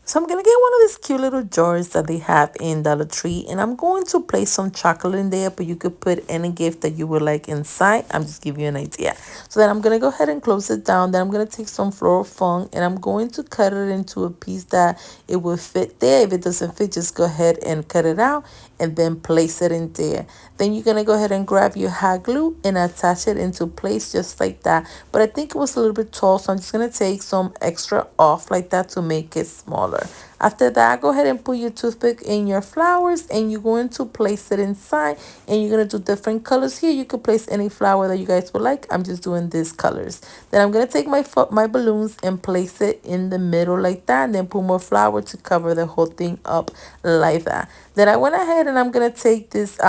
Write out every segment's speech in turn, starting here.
So I'm gonna get one of these cute little jars that they have in Dollar Tree, and I'm going to place some chocolate in there, but you could put any gift that you would like inside. I'm just giving you an idea. So then I'm gonna go ahead and close it down. Then I'm gonna take some floral fung and I'm going to cut it into a piece that it will fit there. If it doesn't fit, just go ahead and cut it out and then place it in there. Then you're gonna go ahead and grab your hot glue and attach it into place just like that. But I think it was a little bit tall, so I'm just gonna take some extra off like that to make it smaller. After that, go ahead and put your toothpick in your flowers and you're going to place it inside, and you're going to do different colors here. You could place any flower that you guys would like. I'm just doing these colors. Then I'm going to take my balloons and place it in the middle like that, and then put more flour to cover the whole thing up like that. Then I went ahead and I'm going to take this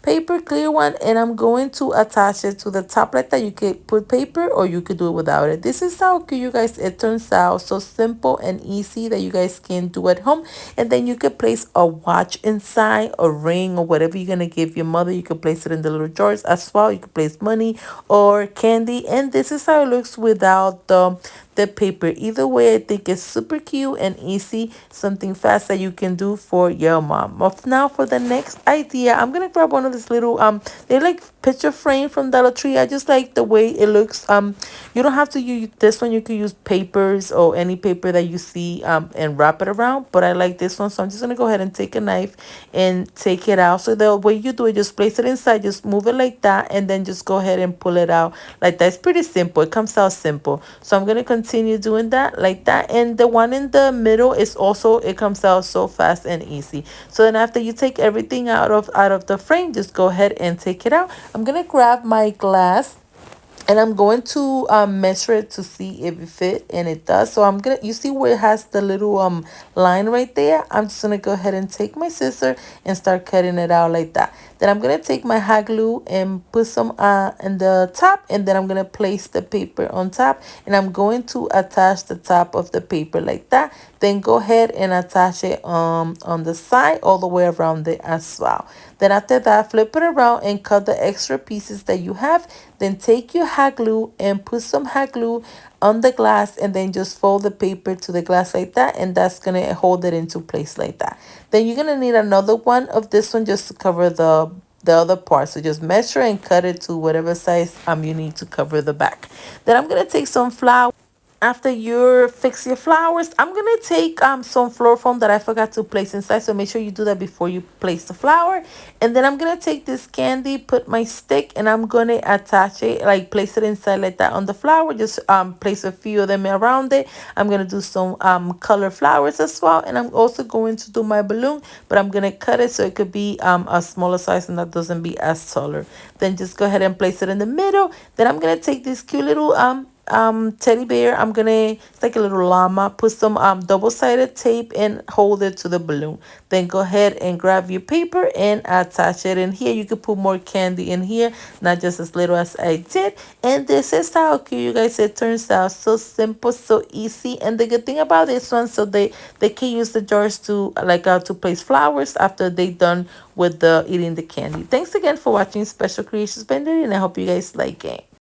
paper clear one and I'm going to attach it to the top like that. You could put paper or you could do it without it. This is how cute, you guys, it turns out. So simple and easy that you guys can do at home. And then you could place a watch inside, a ring, or whatever you're going to give your mother. You could place it in the little jars as well. You could place money or candy. And this is how it looks without the paper. Either way, I think it's super cute and easy, something fast that you can do for your mom. But now for the next idea, I'm gonna grab one of these little they're like picture frame from Dollar Tree. I just like the way it looks. You don't have to use this one. You could use papers or any paper that you see and wrap it around, but I like this one, so I'm just gonna go ahead and take a knife and take it out. So the way you do it, just place it inside, just move it like that, and then just go ahead and pull it out like that. It's pretty simple. It comes out simple. So I'm gonna continue doing that like that. And the one in the middle is also, it comes out so fast and easy. So then after you take everything out of the frame, just go ahead and take it out. I'm gonna grab my glass and I'm going to measure it to see if it fit, and it does. So I'm gonna, you see where it has the little line right there? I'm just gonna go ahead and take my scissor and start cutting it out like that. Then I'm gonna take my hot glue and put some in the top, and then I'm gonna place the paper on top, and I'm going to attach the top of the paper like that. Then go ahead and attach it on the side all the way around it as well. Then after that, flip it around and cut the extra pieces that you have. Then take your hot glue and put some hot glue on the glass, and then just fold the paper to the glass like that, and that's gonna hold it into place like that. Then you're gonna need another one of this one just to cover the other part. So just measure and cut it to whatever size you need to cover the back. Then I'm gonna take some flour. After you fix your flowers, I'm gonna take some floor foam that I forgot to place inside, so make sure you do that before you place the flower. And then I'm gonna take this candy, put my stick, and I'm gonna attach it, like place it inside like that on the flower. Just place a few of them around it. I'm gonna do some color flowers as well, and I'm also going to do my balloon, but I'm gonna cut it so it could be a smaller size and that doesn't be as taller. Then just go ahead and place it in the middle. Then I'm gonna take this cute little teddy bear. I'm gonna, it's like a little llama, put some double-sided tape and hold it to the balloon. Then go ahead and grab your paper and attach it in here. You could put more candy in here, not just as little as I did. And this is how cute, you guys, it turns out. So simple, so easy. And the good thing about this one, so they can use the jars to to place flowers after they done with the eating the candy. Thanks again for watching Special Creations by Nerdy, and I hope you guys like it.